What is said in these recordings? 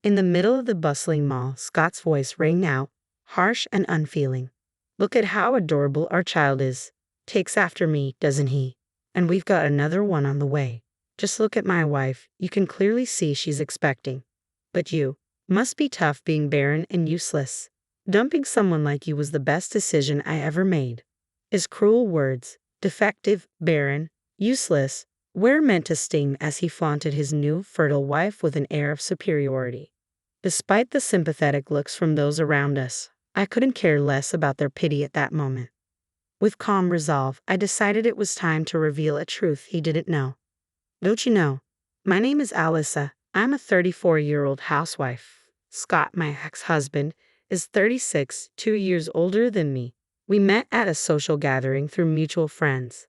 In the middle of the bustling mall, Scott's voice rang out, harsh and unfeeling. Look at how adorable our child is. Takes after me, doesn't he? And we've got another one on the way. Just look at my wife. You can clearly see she's expecting. But you must be tough being barren and useless. Dumping someone like you was the best decision I ever made. His cruel words, defective, barren, useless, were meant to sting as he flaunted his new, fertile wife with an air of superiority. Despite the sympathetic looks from those around us, I couldn't care less about their pity at that moment. With calm resolve, I decided it was time to reveal a truth he didn't know. Don't you know? My name is Alyssa. I'm a 34-year-old housewife. Scott, my ex-husband, is 36, 2 years older than me. We met at a social gathering through mutual friends.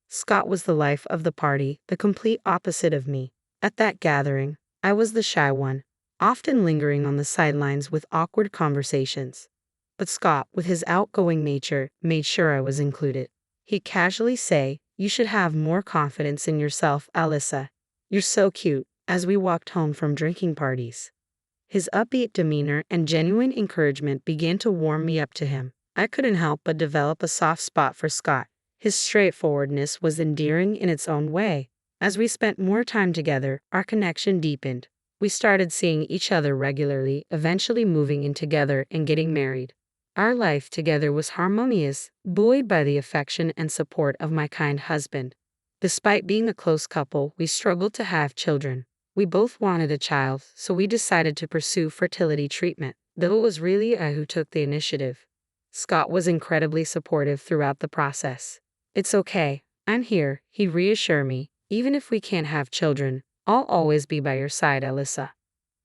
Scott was the life of the party, the complete opposite of me. At that gathering, I was the shy one, often lingering on the sidelines with awkward conversations. But Scott, with his outgoing nature, made sure I was included. He'd casually say, "You should have more confidence in yourself, Alyssa. You're so cute," as we walked home from drinking parties. His upbeat demeanor and genuine encouragement began to warm me up to him. I couldn't help but develop a soft spot for Scott. His straightforwardness was endearing in its own way. As we spent more time together, our connection deepened. We started seeing each other regularly, eventually moving in together and getting married. Our life together was harmonious, buoyed by the affection and support of my kind husband. Despite being a close couple, we struggled to have children. We both wanted a child, so we decided to pursue fertility treatment, though it was really I who took the initiative. Scott was incredibly supportive throughout the process. "It's okay. I'm here," he'd reassure me. "Even if we can't have children, I'll always be by your side, Alyssa."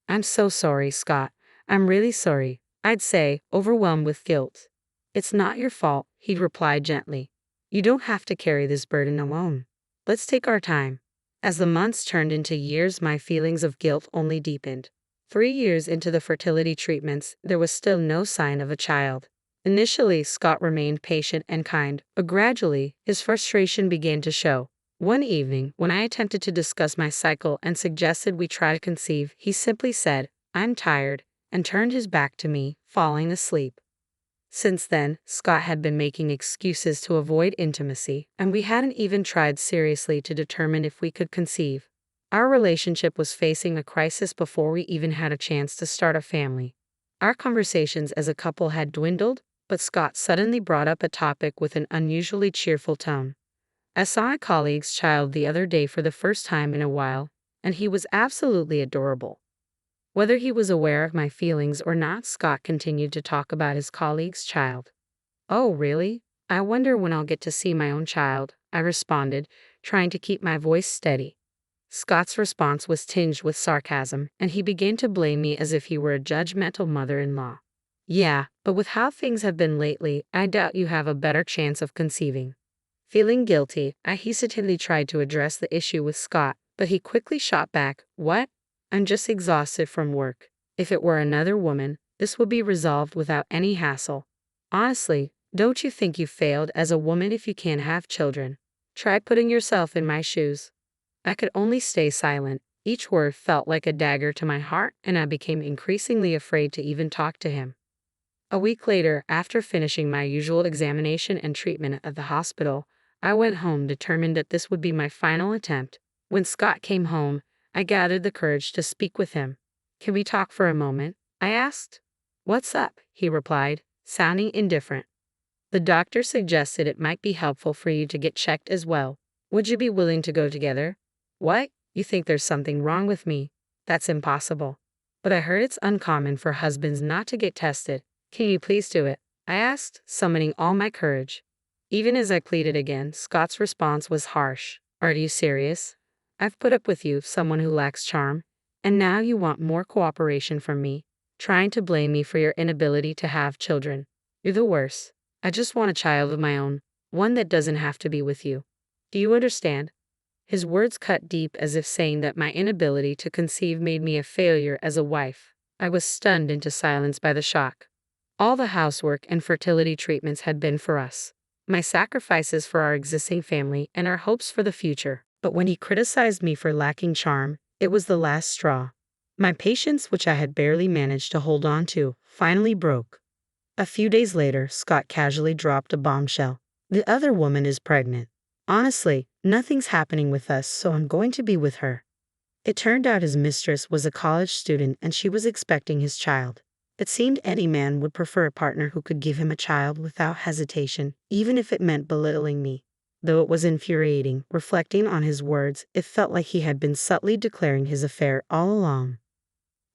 "I'm so sorry, Scott. I'm really sorry," I'd say, overwhelmed with guilt. "It's not your fault," he'd reply gently. "You don't have to carry this burden alone. Let's take our time." As the months turned into years, my feelings of guilt only deepened. 3 years into the fertility treatments, there was still no sign of a child. Initially, Scott remained patient and kind, but gradually, his frustration began to show. One evening, when I attempted to discuss my cycle and suggested we try to conceive, he simply said, "I'm tired," and turned his back to me, falling asleep. Since then, Scott had been making excuses to avoid intimacy, and we hadn't even tried seriously to determine if we could conceive. Our relationship was facing a crisis before we even had a chance to start a family. Our conversations as a couple had dwindled, but Scott suddenly brought up a topic with an unusually cheerful tone. "I saw a colleague's child the other day for the first time in a while, and he was absolutely adorable." Whether he was aware of my feelings or not, Scott continued to talk about his colleague's child. "Oh, really? I wonder when I'll get to see my own child," I responded, trying to keep my voice steady. Scott's response was tinged with sarcasm, and he began to blame me as if he were a judgmental mother-in-law. "Yeah, but with how things have been lately, I doubt you have a better chance of conceiving." Feeling guilty, I hesitantly tried to address the issue with Scott, but he quickly shot back, "What? I'm just exhausted from work. If it were another woman, this would be resolved without any hassle. Honestly, don't you think you failed as a woman if you can't have children? Try putting yourself in my shoes." I could only stay silent. Each word felt like a dagger to my heart, and I became increasingly afraid to even talk to him. A week later, after finishing my usual examination and treatment at the hospital, I went home determined that this would be my final attempt. When Scott came home, I gathered the courage to speak with him. "Can we talk for a moment?" I asked. "What's up?" he replied, sounding indifferent. "The doctor suggested it might be helpful for you to get checked as well. Would you be willing to go together?" "What? You think there's something wrong with me? That's impossible." "But I heard it's uncommon for husbands not to get tested. Can you please do it?" I asked, summoning all my courage. Even as I pleaded again, Scott's response was harsh. "Are you serious? I've put up with you, someone who lacks charm, and now you want more cooperation from me, trying to blame me for your inability to have children. You're the worst. I just want a child of my own, one that doesn't have to be with you. Do you understand?" His words cut deep, as if saying that my inability to conceive made me a failure as a wife. I was stunned into silence by the shock. All the housework and fertility treatments had been for us, my sacrifices for our existing family and our hopes for the future. But when he criticized me for lacking charm, it was the last straw. My patience, which I had barely managed to hold on to, finally broke. A few days later, Scott casually dropped a bombshell. The other woman is pregnant. Honestly, nothing's happening with us, so I'm going to be with her. It turned out his mistress was a college student and she was expecting his child. It seemed any man would prefer a partner who could give him a child without hesitation, even if it meant belittling me. Though it was infuriating, reflecting on his words, it felt like he had been subtly declaring his affair all along.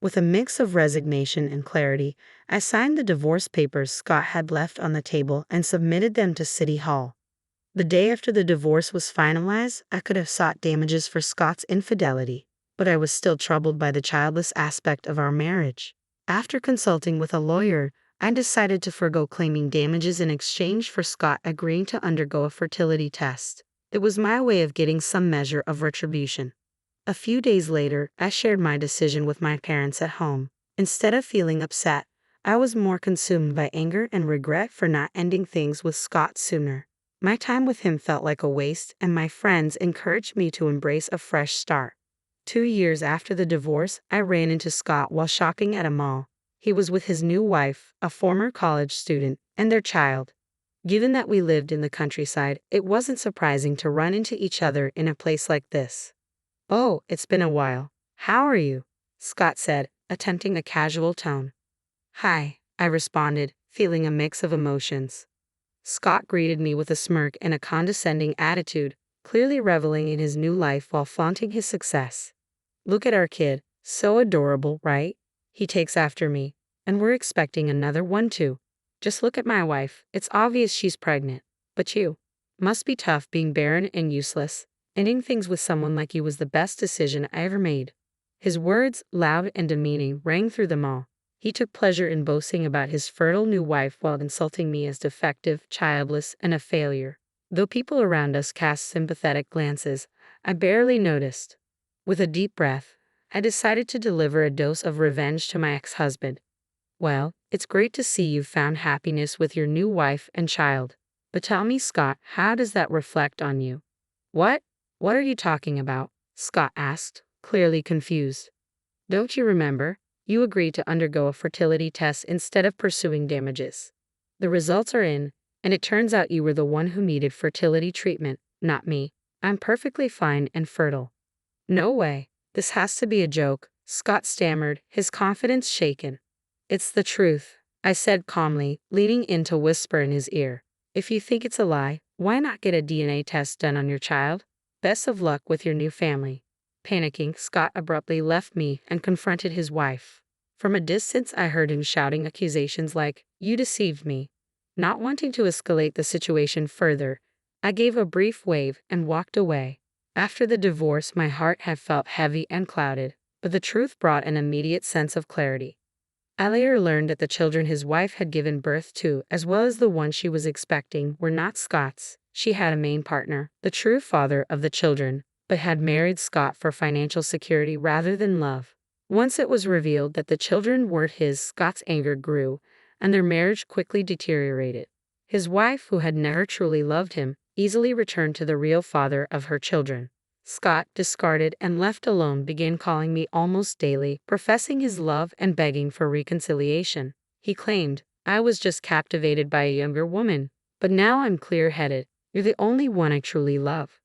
With a mix of resignation and clarity, I signed the divorce papers Scott had left on the table and submitted them to City Hall. The day after the divorce was finalized, I could have sought damages for Scott's infidelity, but I was still troubled by the childless aspect of our marriage. After consulting with a lawyer, I decided to forego claiming damages in exchange for Scott agreeing to undergo a fertility test. It was my way of getting some measure of retribution. A few days later, I shared my decision with my parents at home. Instead of feeling upset, I was more consumed by anger and regret for not ending things with Scott sooner. My time with him felt like a waste, and my friends encouraged me to embrace a fresh start. 2 years after the divorce, I ran into Scott while shopping at a mall. He was with his new wife, a former college student, and their child. Given that we lived in the countryside, it wasn't surprising to run into each other in a place like this. "Oh, it's been a while. How are you?" Scott said, attempting a casual tone. "Hi," I responded, feeling a mix of emotions. Scott greeted me with a smirk and a condescending attitude, clearly reveling in his new life while flaunting his success. "Look at our kid. So adorable, right? He takes after me. And we're expecting another one too. Just look at my wife. It's obvious she's pregnant. But you. Must be tough being barren and useless. Ending things with someone like you was the best decision I ever made." His words, loud and demeaning, rang through them all. He took pleasure in boasting about his fertile new wife while insulting me as defective, childless, and a failure. Though people around us cast sympathetic glances, I barely noticed. With a deep breath, I decided to deliver a dose of revenge to my ex-husband. "Well, it's great to see you've found happiness with your new wife and child. But tell me, Scott, how does that reflect on you?" "What? What are you talking about?" Scott asked, clearly confused. "Don't you remember? You agreed to undergo a fertility test instead of pursuing damages. The results are in, and it turns out you were the one who needed fertility treatment, not me. I'm perfectly fine and fertile." "No way. This has to be a joke," Scott stammered, his confidence shaken. "It's the truth," I said calmly, leaning in to whisper in his ear. "If you think it's a lie, why not get a DNA test done on your child? Best of luck with your new family." Panicking, Scott abruptly left me and confronted his wife. From a distance, I heard him shouting accusations like, "You deceived me." Not wanting to escalate the situation further, I gave a brief wave and walked away. After the divorce, my heart had felt heavy and clouded, but the truth brought an immediate sense of clarity. I later learned that the children his wife had given birth to, as well as the one she was expecting, were not Scott's. She had a main partner, the true father of the children, but had married Scott for financial security rather than love. Once it was revealed that the children weren't his, Scott's anger grew, and their marriage quickly deteriorated. His wife, who had never truly loved him, easily returned to the real father of her children. Scott, discarded and left alone, began calling me almost daily, professing his love and begging for reconciliation. He claimed, "I was just captivated by a younger woman, but now I'm clear-headed. You're the only one I truly love."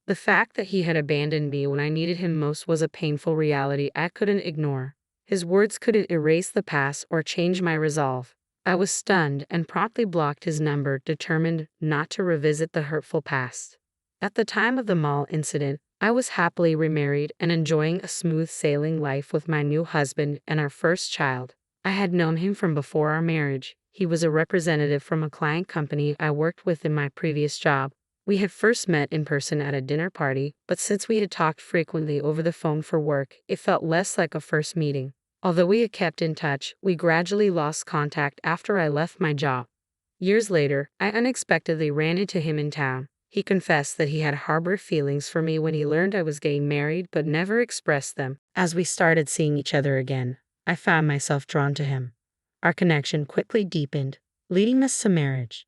The fact that he had abandoned me when I needed him most was a painful reality I couldn't ignore. His words couldn't erase the past or change my resolve. I was stunned and promptly blocked his number, determined not to revisit the hurtful past. At the time of the mall incident, I was happily remarried and enjoying a smooth sailing life with my new husband and our first child. I had known him from before our marriage. He was a representative from a client company I worked with in my previous job. We had first met in person at a dinner party, but since we had talked frequently over the phone for work, it felt less like a first meeting. Although we had kept in touch, we gradually lost contact after I left my job. Years later, I unexpectedly ran into him in town. He confessed that he had harbored feelings for me when he learned I was getting married but never expressed them. As we started seeing each other again, I found myself drawn to him. Our connection quickly deepened, leading us to marriage.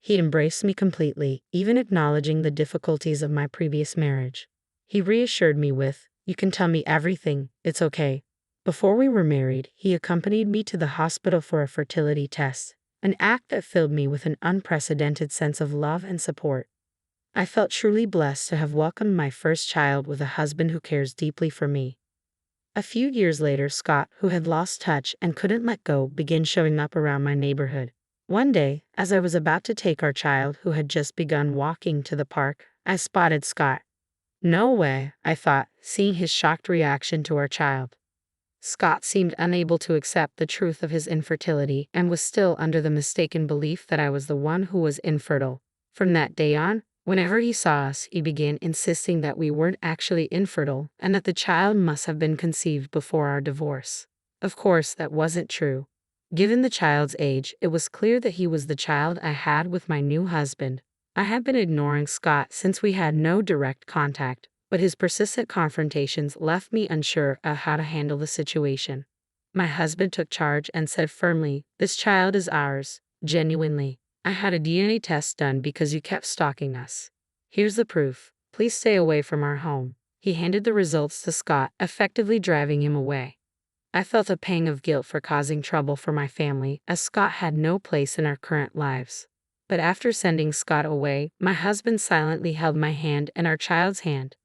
He embraced me completely, even acknowledging the difficulties of my previous marriage. He reassured me with, "You can tell me everything, it's okay. Before we were married, he accompanied me to the hospital for a fertility test, an act that filled me with an unprecedented sense of love and support. I felt truly blessed to have welcomed my first child with a husband who cares deeply for me. A few years later, Scott, who had lost touch and couldn't let go, began showing up around my neighborhood. One day, as I was about to take our child, who had just begun walking, to the park, I spotted Scott. No way, I thought, seeing his shocked reaction to our child. Scott seemed unable to accept the truth of his infertility and was still under the mistaken belief that I was the one who was infertile. From that day on, whenever he saw us, he began insisting that we weren't actually infertile and that the child must have been conceived before our divorce. Of course, that wasn't true. Given the child's age, it was clear that he was the child I had with my new husband. I had been ignoring Scott since we had no direct contact, but his persistent confrontations left me unsure of how to handle the situation. My husband took charge and said firmly, "This child is ours, genuinely. I had a DNA test done because you kept stalking us. Here's the proof. Please stay away from our home." He handed the results to Scott, effectively driving him away. I felt a pang of guilt for causing trouble for my family, as Scott had no place in our current lives. But after sending Scott away, my husband silently held my hand and our child's hand.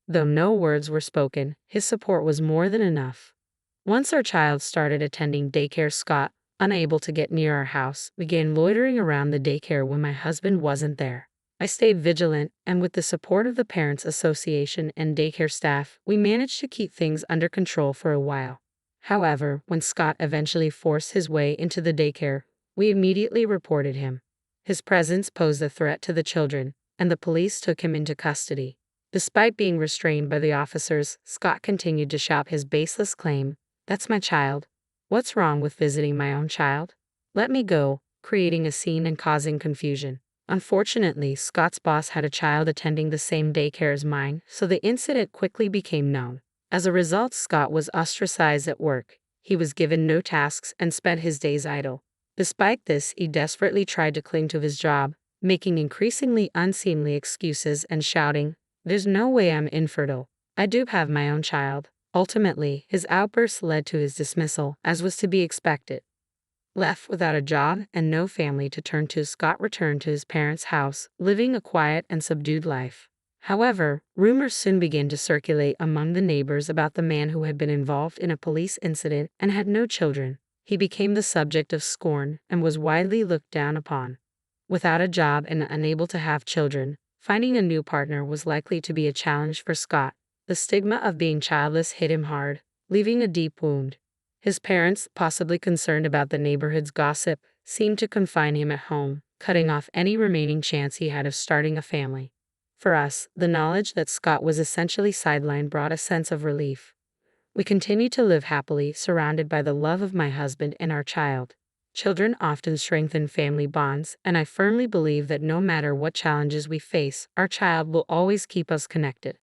Though no words were spoken, his support was more than enough. Once our child started attending daycare, Scott, unable to get near our house, began loitering around the daycare when my husband wasn't there. I stayed vigilant, and with the support of the Parents Association and daycare staff, we managed to keep things under control for a while. However, when Scott eventually forced his way into the daycare, we immediately reported him. His presence posed a threat to the children, and the police took him into custody. Despite being restrained by the officers, Scott continued to shout his baseless claim, "That's my child. What's wrong with visiting my own child? Let me go," creating a scene and causing confusion. Unfortunately, Scott's boss had a child attending the same daycare as mine, so the incident quickly became known. As a result, Scott was ostracized at work. He was given no tasks and spent his days idle. Despite this, he desperately tried to cling to his job, making increasingly unseemly excuses and shouting, "There's no way I'm infertile. I do have my own child." Ultimately, his outbursts led to his dismissal, as was to be expected. Left without a job and no family to turn to, Scott returned to his parents' house, living a quiet and subdued life. However, rumors soon began to circulate among the neighbors about the man who had been involved in a police incident and had no children. He became the subject of scorn and was widely looked down upon. Without a job and unable to have children, finding a new partner was likely to be a challenge for Scott. The stigma of being childless hit him hard, leaving a deep wound. His parents, possibly concerned about the neighborhood's gossip, seemed to confine him at home, cutting off any remaining chance he had of starting a family. For us, the knowledge that Scott was essentially sidelined brought a sense of relief. We continued to live happily, surrounded by the love of my husband and our child. Children often strengthen family bonds, and I firmly believe that no matter what challenges we face, our child will always keep us connected.